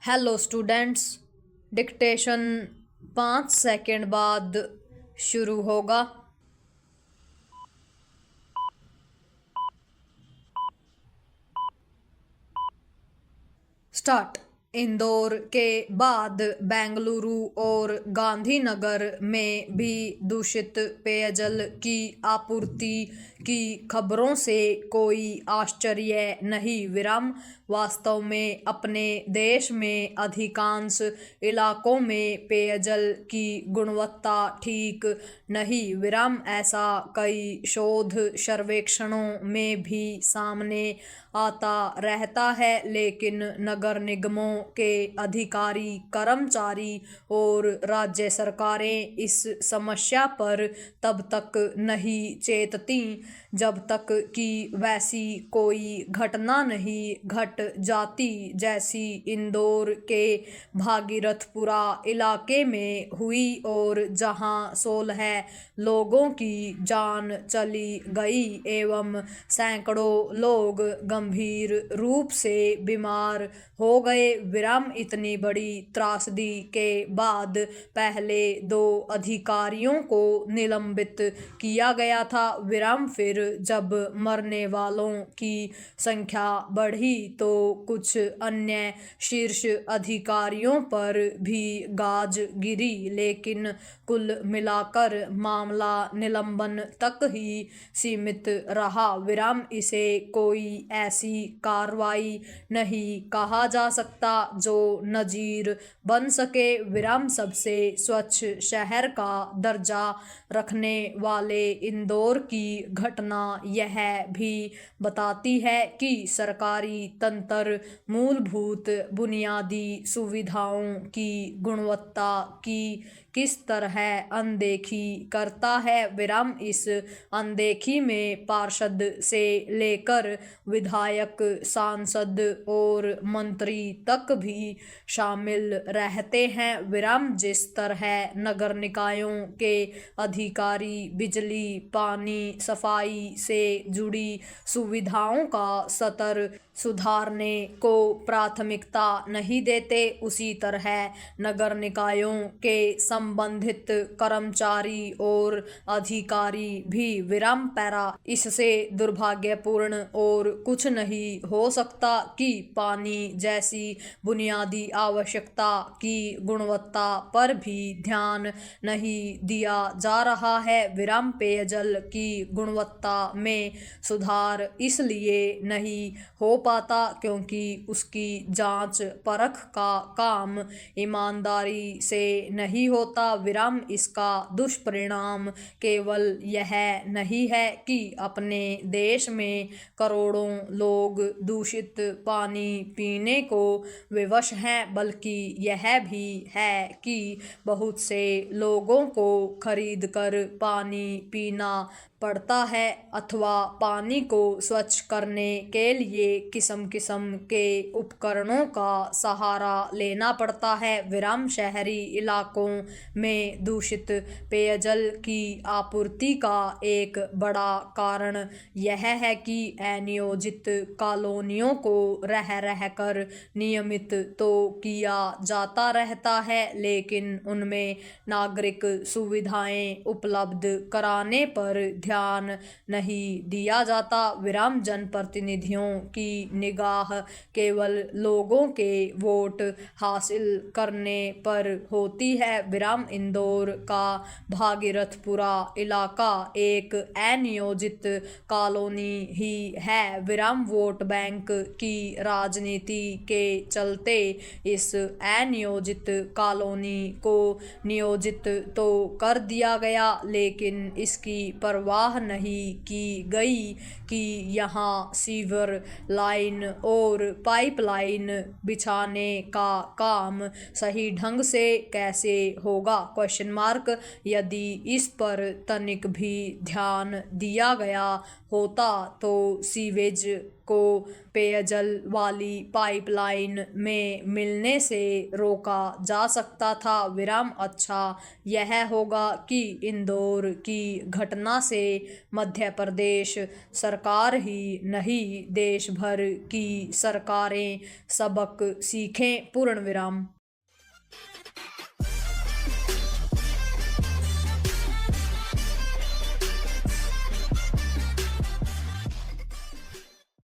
Hello students, dictation 5 second बाद शुरू होगा। स्टार्ट। इंदौर के बाद बेंगलुरु और गांधीनगर में भी दूषित पेयजल की आपूर्ति की खबरों से कोई आश्चर्य नहीं। वास्तव में अपने देश में अधिकांश इलाकों में पेयजल की गुणवत्ता ठीक नहीं। ऐसा कई शोध सर्वेक्षणों में भी सामने आता रहता है, लेकिन नगर निगमों के अधिकारी, कर्मचारी और राज्य सरकारें इस समस्या पर तब तक नहीं चेतती जब तक कि वैसी कोई घटना नहीं घट जाती जैसी इंदौर के भागीरथपुरा इलाके में हुई, और जहां 16 लोगों की जान चली गई एवं सैकड़ों लोग गंभीर रूप से बीमार हो गए। इतनी बड़ी त्रासदी के बाद पहले 2 अधिकारियों को निलंबित किया गया था। फिर जब मरने वालों की संख्या बढ़ी तो कुछ अन्य शीर्ष अधिकारियों पर भी गाज गिरी, लेकिन कुल मिलाकर मामला निलंबन तक ही सीमित रहा। इसे कोई ऐसी कार्रवाई नहीं कहा जा सकता जो नजीर बन सके। सबसे स्वच्छ शहर का दर्जा रखने वाले इंदौर की घटना यह भी बताती है कि सरकारी तंत्र मूलभूत बुनियादी सुविधाओं की गुणवत्ता की किस तरह अनदेखी करता है। इस अनदेखी में पार्षद से लेकर विधायक, सांसद और मंत्री तक भी शामिल रहते हैं। जिस तरह नगर निकायों के अधिकारी बिजली, पानी, सफाई से जुड़ी सुविधाओं का स्तर सुधारने को प्राथमिकता नहीं देते, उसी तरह नगर निकायों के संबंधित कर्मचारी और अधिकारी भी इससे दुर्भाग्यपूर्ण और कुछ नहीं हो सकता कि पानी जैसी बुनियादी आवश्यकता की गुणवत्ता पर भी ध्यान नहीं दिया जा रहा है। पेयजल की गुणवत्ता में सुधार इसलिए नहीं हो पाता क्योंकि उसकी जांच परख का काम ईमानदारी से नहीं होता। इसका दुष्परिणाम केवल यह नहीं है कि अपने देश में करोड़ों लोग दूषित पानी पीने को विवश हैं, बल्कि यह भी है कि बहुत से लोगों को खरीदकर पानी पीना पड़ता है अथवा पानी को स्वच्छ करने के लिए किस्म किस्म के उपकरणों का सहारा लेना पड़ता है। शहरी इलाकों में दूषित पेयजल की आपूर्ति का एक बड़ा कारण यह है कि अनियोजित कॉलोनियों को रह रहकर नियमित तो किया जाता रहता है, लेकिन उनमें नागरिक सुविधाएं उपलब्ध कराने पर ध्यान नहीं दिया जाता। जनप्रतिनिधियों की निगाह केवल लोगों के वोट हासिल करने पर होती है। इंदौर का भागीरथपुरा इलाका एक अनियोजित कॉलोनी ही है। वोट बैंक की राजनीति के चलते इस अनियोजित कॉलोनी को नियोजित तो कर दिया गया, लेकिन इसकी परवाह नहीं की गई कि यहाँ सीवर लाइन और पाइपलाइन बिछाने का काम सही ढंग से कैसे होगा। यदि इस पर तनिक भी ध्यान दिया गया होता तो सीवेज को पेयजल वाली पाइपलाइन में मिलने से रोका जा सकता था। अच्छा यह होगा कि इंदौर की घटना से मध्य प्रदेश सरकार ही नहीं देश भर की सरकारें सबक सीखें।